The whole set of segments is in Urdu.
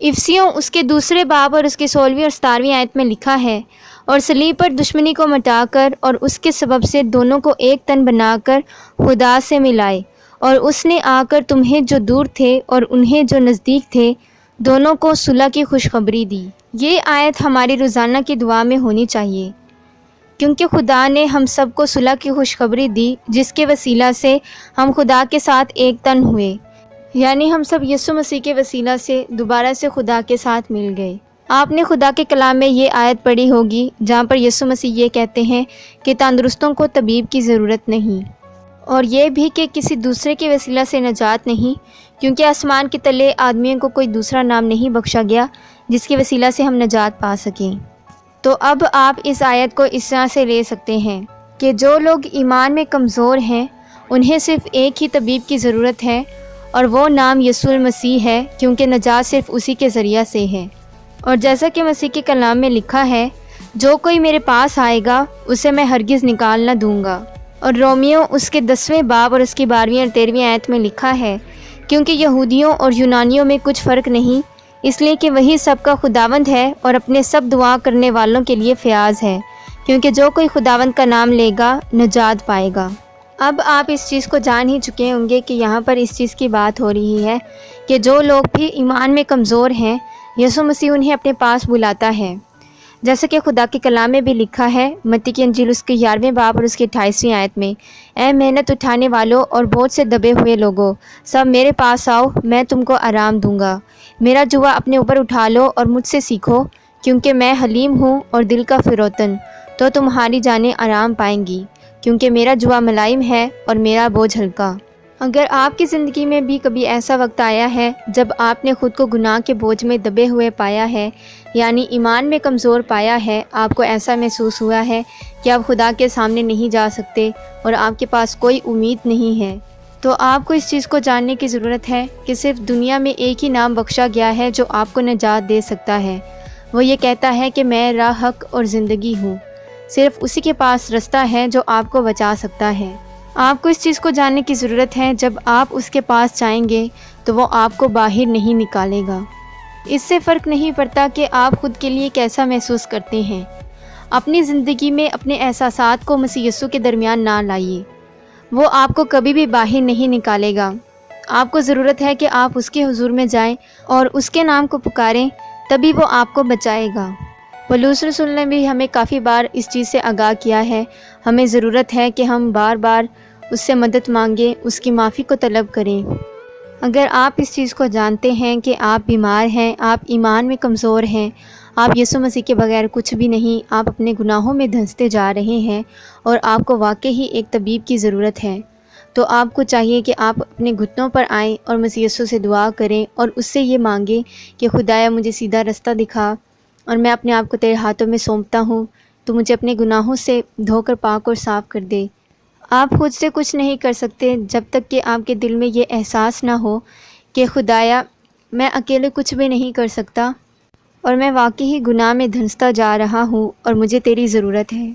افسیوں اس کے دوسرے باب اور اس کے 16ویں اور 17ویں آیت میں لکھا ہے، اور صلیب پر دشمنی کو مٹا کر اور اس کے سبب سے دونوں کو ایک تن بنا کر خدا سے ملائے، اور اس نے آ کر تمہیں جو دور تھے اور انہیں جو نزدیک تھے دونوں کو صلح کی خوشخبری دی۔ یہ آیت ہماری روزانہ کی دعا میں ہونی چاہیے، کیونکہ خدا نے ہم سب کو صلح کی خوشخبری دی، جس کے وسیلہ سے ہم خدا کے ساتھ ایک تن ہوئے، یعنی ہم سب یسوع مسیح کے وسیلہ سے دوبارہ سے خدا کے ساتھ مل گئے۔ آپ نے خدا کے کلام میں یہ آیت پڑھی ہوگی جہاں پر یسوع مسیح یہ کہتے ہیں کہ تندرستوں کو طبیب کی ضرورت نہیں، اور یہ بھی کہ کسی دوسرے کے وسیلہ سے نجات نہیں، کیونکہ آسمان کے تلے آدمیوں کو کوئی دوسرا نام نہیں بخشا گیا جس کے وسیلہ سے ہم نجات پا سکیں۔ تو اب آپ اس آیت کو اس طرح سے لے سکتے ہیں کہ جو لوگ ایمان میں کمزور ہیں انہیں صرف ایک ہی طبیب کی ضرورت ہے، اور وہ نام یسوع المسیح ہے، کیونکہ نجات صرف اسی کے ذریعہ سے ہے۔ اور جیسا کہ مسیح کے کلام میں لکھا ہے، جو کوئی میرے پاس آئے گا اسے میں ہرگز نکال نہ دوں گا۔ اور رومیو اس کے 10ویں باب اور اس کی 12ویں اور 13ویں آیت میں لکھا ہے، کیونکہ یہودیوں اور یونانیوں میں کچھ فرق نہیں، اس لیے کہ وہی سب کا خداوند ہے اور اپنے سب دعا کرنے والوں کے لیے فیاض ہے، کیونکہ جو کوئی خداوند کا نام لے گا نجات پائے گا۔ اب آپ اس چیز کو جان ہی چکے ہوں گے کہ یہاں پر اس چیز کی بات ہو رہی ہے کہ جو لوگ بھی ایمان میں کمزور ہیں یسوع مسیح انہیں اپنے پاس بلاتا ہے، جیسا کہ خدا کے کلام میں بھی لکھا ہے متی کی انجیل اس کے 11ویں باب اور اس کی 28ویں آیت میں، اے محنت اٹھانے والوں اور بوجھ سے دبے ہوئے لوگوں، سب میرے پاس آؤ، میں تم کو آرام دوں گا۔ میرا جوا اپنے اوپر اٹھا لو اور مجھ سے سیکھو، کیونکہ میں حلیم ہوں اور دل کا فروتن، تو تمہاری جانیں آرام پائیں گی، کیونکہ میرا جوا ملائم ہے اور میرا بوجھ ہلکا۔ اگر آپ کی زندگی میں بھی کبھی ایسا وقت آیا ہے جب آپ نے خود کو گناہ کے بوجھ میں دبے ہوئے پایا ہے، یعنی ایمان میں کمزور پایا ہے، آپ کو ایسا محسوس ہوا ہے کہ آپ خدا کے سامنے نہیں جا سکتے اور آپ کے پاس کوئی امید نہیں ہے، تو آپ کو اس چیز کو جاننے کی ضرورت ہے کہ صرف دنیا میں ایک ہی نام بخشا گیا ہے جو آپ کو نجات دے سکتا ہے۔ وہ یہ کہتا ہے کہ میں راہ، حق اور زندگی ہوں، صرف اسی کے پاس رستہ ہے جو آپ کو بچا سکتا ہے۔ آپ کو اس چیز کو جاننے کی ضرورت ہے جب آپ اس کے پاس جائیں گے تو وہ آپ کو باہر نہیں نکالے گا۔ اس سے فرق نہیں پڑتا کہ آپ خود کے لیے کیسا محسوس کرتے ہیں۔ اپنی زندگی میں اپنے احساسات کو مسیح یسوع کے درمیان نہ لائیے، وہ آپ کو کبھی بھی باہر نہیں نکالے گا۔ آپ کو ضرورت ہے کہ آپ اس کے حضور میں جائیں اور اس کے نام کو پکاریں، تبھی وہ آپ کو بچائے گا۔ پولس رسول نے بھی ہمیں کافی بار اس چیز سے آگاہ کیا ہے، ہمیں ضرورت ہے کہ ہم بار بار اس سے مدد مانگیں، اس کی معافی کو طلب کریں۔ اگر آپ اس چیز کو جانتے ہیں کہ آپ بیمار ہیں، آپ ایمان میں کمزور ہیں، آپ یسوع مسیح کے بغیر کچھ بھی نہیں، آپ اپنے گناہوں میں دھنستے جا رہے ہیں اور آپ کو واقعی ایک طبیب کی ضرورت ہے، تو آپ کو چاہیے کہ آپ اپنے گھٹنوں پر آئیں اور مسیح یسوع سے دعا کریں اور اس سے یہ مانگیں کہ خدایا مجھے سیدھا رستہ دکھا، اور میں اپنے آپ کو تیرے ہاتھوں میں سونپتا ہوں، تو مجھے اپنے گناہوں سے دھو کر پاک اور صاف کر دے۔ آپ خود سے کچھ نہیں کر سکتے جب تک کہ آپ کے دل میں یہ احساس نہ ہو کہ خدایا میں اکیلے کچھ بھی نہیں کر سکتا اور میں واقعی گناہ میں دھنستا جا رہا ہوں اور مجھے تیری ضرورت ہے۔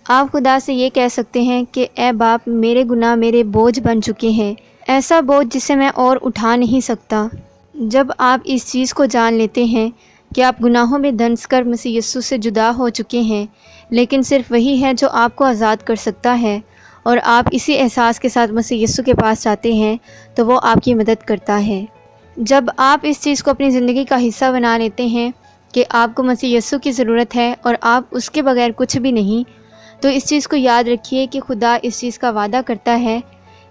آپ خدا سے یہ کہہ سکتے ہیں کہ اے باپ، میرے گناہ میرے بوجھ بن چکے ہیں، ایسا بوجھ جسے میں اور اٹھا نہیں سکتا۔ جب آپ اس چیز کو جان لیتے ہیں کہ آپ گناہوں میں دھنس کر مسیح یسوع سے جدا ہو چکے ہیں، لیکن صرف وہی ہے جو آپ کو آزاد کر سکتا ہے، اور آپ اسی احساس کے ساتھ مسیح یسوع کے پاس جاتے ہیں تو وہ آپ کی مدد کرتا ہے۔ جب آپ اس چیز کو اپنی زندگی کا حصہ بنا لیتے ہیں کہ آپ کو مسیح یسوع کی ضرورت ہے اور آپ اس کے بغیر کچھ بھی نہیں، تو اس چیز کو یاد رکھیے کہ خدا اس چیز کا وعدہ کرتا ہے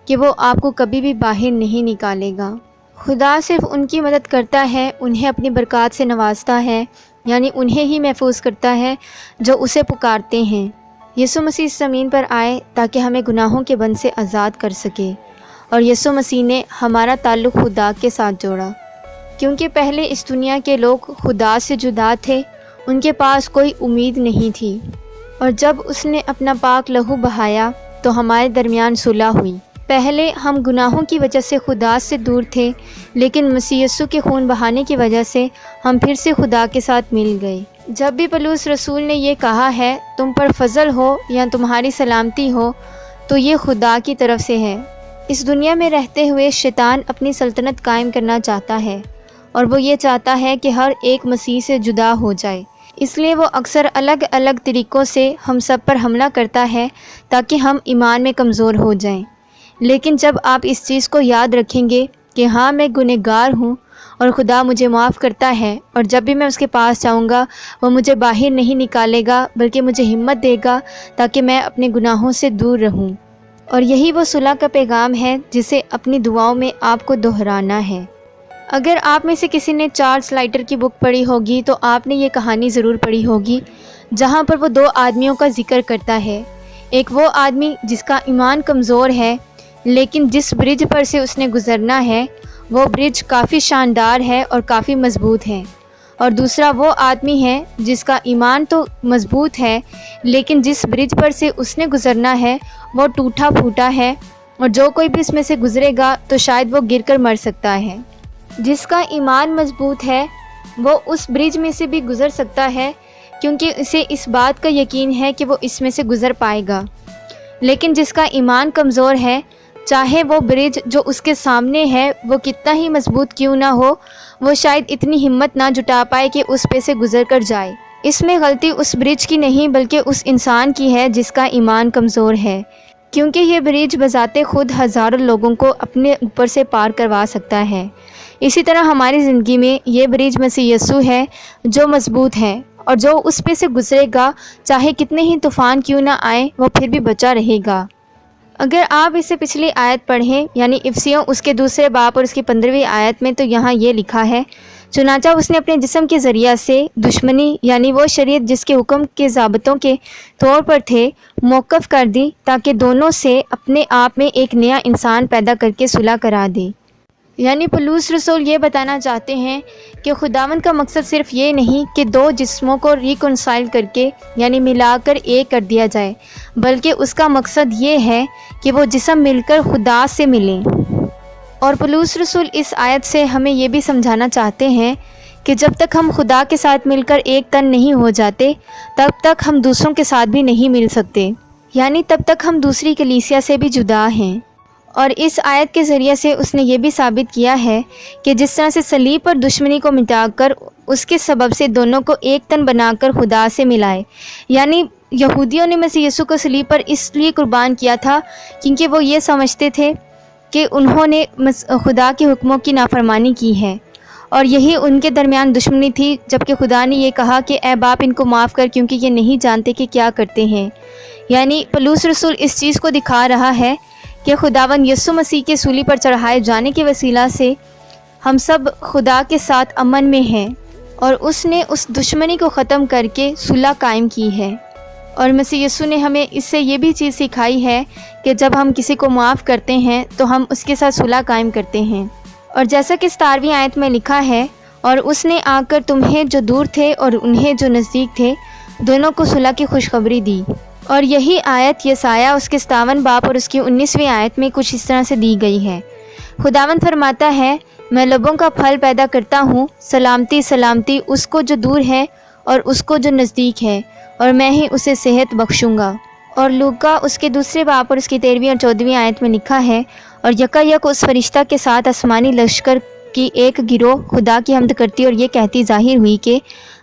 کہ وہ آپ کو کبھی بھی باہر نہیں نکالے گا۔ خدا صرف ان کی مدد کرتا ہے، انہیں اپنی برکات سے نوازتا ہے، یعنی انہیں ہی محفوظ کرتا ہے جو اسے پکارتے ہیں۔ یسوع مسیح اس زمین پر آئے تاکہ ہمیں گناہوں کے بند سے آزاد کر سکے، اور یسوع مسیح نے ہمارا تعلق خدا کے ساتھ جوڑا، کیونکہ پہلے اس دنیا کے لوگ خدا سے جدا تھے، ان کے پاس کوئی امید نہیں تھی، اور جب اس نے اپنا پاک لہو بہایا تو ہمارے درمیان صلح ہوئی۔ پہلے ہم گناہوں کی وجہ سے خدا سے دور تھے، لیکن مسیح یسوع کے خون بہانے کی وجہ سے ہم پھر سے خدا کے ساتھ مل گئے۔ جب بھی پولس رسول نے یہ کہا ہے تم پر فضل ہو یا تمہاری سلامتی ہو، تو یہ خدا کی طرف سے ہے۔ اس دنیا میں رہتے ہوئے شیطان اپنی سلطنت قائم کرنا چاہتا ہے، اور وہ یہ چاہتا ہے کہ ہر ایک مسیح سے جدا ہو جائے۔ اس لیے وہ اکثر الگ الگ طریقوں سے ہم سب پر حملہ کرتا ہے تاکہ ہم ایمان میں کمزور ہو جائیں۔ لیکن جب آپ اس چیز کو یاد رکھیں گے کہ ہاں میں گنہگار ہوں اور خدا مجھے معاف کرتا ہے، اور جب بھی میں اس کے پاس جاؤں گا وہ مجھے باہر نہیں نکالے گا بلکہ مجھے ہمت دے گا تاکہ میں اپنے گناہوں سے دور رہوں۔ اور یہی وہ صلح کا پیغام ہے جسے اپنی دعاؤں میں آپ کو دہرانا ہے۔ اگر آپ میں سے کسی نے چارلس لائٹر کی بک پڑھی ہوگی تو آپ نے یہ کہانی ضرور پڑھی ہوگی جہاں پر وہ دو آدمیوں کا ذکر کرتا ہے۔ ایک وہ آدمی جس کا ایمان کمزور ہے لیکن جس برج پر سے اس نے گزرنا ہے وہ برج کافی شاندار ہے اور کافی مضبوط ہے، اور دوسرا وہ آدمی ہے جس کا ایمان تو مضبوط ہے لیکن جس برج پر سے اس نے گزرنا ہے وہ ٹوٹا پھوٹا ہے، اور جو کوئی بھی اس میں سے گزرے گا تو شاید وہ گر کر مر سکتا ہے۔ جس کا ایمان مضبوط ہے وہ اس برج میں سے بھی گزر سکتا ہے کیونکہ اسے اس بات کا یقین ہے کہ وہ اس میں سے گزر پائے گا، لیکن جس کا ایمان کمزور ہے چاہے وہ برج جو اس کے سامنے ہے وہ کتنا ہی مضبوط کیوں نہ ہو، وہ شاید اتنی ہمت نہ جٹا پائے کہ اس پہ سے گزر کر جائے۔ اس میں غلطی اس برج کی نہیں بلکہ اس انسان کی ہے جس کا ایمان کمزور ہے، کیونکہ یہ برج بذات خود ہزاروں لوگوں کو اپنے اوپر سے پار کروا سکتا ہے۔ اسی طرح ہماری زندگی میں یہ برج مسیح یسوع ہے جو مضبوط ہے، اور جو اس پہ سے گزرے گا چاہے کتنے ہی طوفان کیوں نہ آئے وہ پھر بھی بچا رہے گا۔ اگر آپ اسے پچھلی آیت پڑھیں یعنی افسیوں اس کے 2 باب اور اس کی 15ویں آیت میں، تو یہاں یہ لکھا ہے، چنانچہ اس نے اپنے جسم کے ذریعہ سے دشمنی یعنی وہ شریعت جس کے حکم کے ضابطوں کے طور پر تھے موقف کر دی تاکہ دونوں سے اپنے آپ میں ایک نیا انسان پیدا کر کے صلح کرا دے۔ یعنی پولس رسول یہ بتانا چاہتے ہیں کہ خداوند کا مقصد صرف یہ نہیں کہ 2 جسموں کو ریکنسائل کر کے یعنی ملا کر ایک کر دیا جائے، بلکہ اس کا مقصد یہ ہے کہ وہ جسم مل کر خدا سے ملیں۔ اور پولس رسول اس آیت سے ہمیں یہ بھی سمجھانا چاہتے ہیں کہ جب تک ہم خدا کے ساتھ مل کر ایک تن نہیں ہو جاتے تب تک ہم دوسروں کے ساتھ بھی نہیں مل سکتے، یعنی تب تک ہم دوسری کلیسیا سے بھی جدا ہیں۔ اور اس آیت کے ذریعے سے اس نے یہ بھی ثابت کیا ہے کہ جس طرح سے صلیب پر دشمنی کو مٹا کر اس کے سبب سے دونوں کو ایک تن بنا کر خدا سے ملائے، یعنی یہودیوں نے مسیح یسوع کو صلیب پر اس لیے قربان کیا تھا کیونکہ وہ یہ سمجھتے تھے کہ انہوں نے خدا کے حکموں کی نافرمانی کی ہے، اور یہی ان کے درمیان دشمنی تھی، جبکہ خدا نے یہ کہا کہ اے باپ ان کو معاف کر کیونکہ یہ نہیں جانتے کہ کیا کرتے ہیں۔ یعنی پولس رسول اس چیز کو دکھا رہا ہے کہ خداوند یسوع مسیح کے صلیب پر چڑھائے جانے کے وسیلہ سے ہم سب خدا کے ساتھ امن میں ہیں، اور اس نے اس دشمنی کو ختم کر کے صلح قائم کی ہے۔ اور مسیح یسوع نے ہمیں اس سے یہ بھی چیز سکھائی ہے کہ جب ہم کسی کو معاف کرتے ہیں تو ہم اس کے ساتھ صلح قائم کرتے ہیں۔ اور جیسا کہ 17ویں آیت میں لکھا ہے، اور اس نے آ کر تمہیں جو دور تھے اور انہیں جو نزدیک تھے دونوں کو صلح کی خوشخبری دی۔ اور یہی آیت یسایہ اس کے 57 باب اور اس کی 19ویں آیت میں کچھ اس طرح سے دی گئی ہے۔ خداوند فرماتا ہے، میں لبوں کا پھل پیدا کرتا ہوں، سلامتی سلامتی اس کو جو دور ہے اور اس کو جو نزدیک ہے، اور میں ہی اسے صحت بخشوں گا۔ اور لوکا اس کے 2 باب اور اس کی 13ویں اور 14ویں آیت میں لکھا ہے، اور یکایک اس فرشتہ کے ساتھ آسمانی لشکر کی ایک گروہ خدا کی حمد کرتی اور یہ کہتی ظاہر ہوئی کہ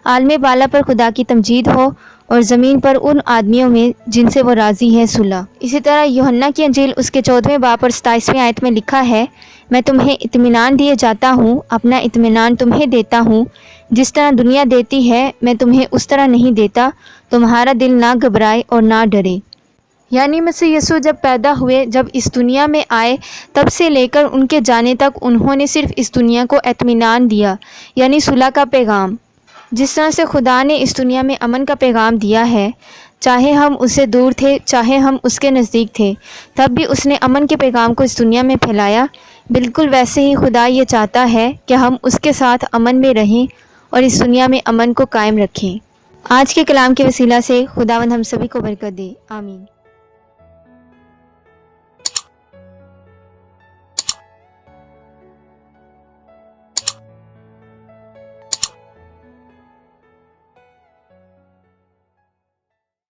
عالم بالا پر خدا کی تمجید ہو اور زمین پر ان آدمیوں میں جن سے وہ راضی ہے صلح۔ اسی طرح یوحنا کی انجیل اس کے 14ویں باب اور 27ویں آیت میں لکھا ہے، میں تمہیں اطمینان دیے جاتا ہوں، اپنا اطمینان تمہیں دیتا ہوں، جس طرح دنیا دیتی ہے میں تمہیں اس طرح نہیں دیتا، تمہارا دل نہ گھبرائے اور نہ ڈرے۔ یعنی مسیح یسوع جب پیدا ہوئے، جب اس دنیا میں آئے، تب سے لے کر ان کے جانے تک انہوں نے صرف اس دنیا کو اطمینان دیا، یعنی صلح کا پیغام۔ جس طرح سے خدا نے اس دنیا میں امن کا پیغام دیا ہے، چاہے ہم اس سے دور تھے چاہے ہم اس کے نزدیک تھے، تب بھی اس نے امن کے پیغام کو اس دنیا میں پھیلایا۔ بالکل ویسے ہی خدا یہ چاہتا ہے کہ ہم اس کے ساتھ امن میں رہیں اور اس دنیا میں امن کو قائم رکھیں۔ آج کے کلام کے وسیلہ سے خداوند ہم سبھی کو برکت دے، آمین۔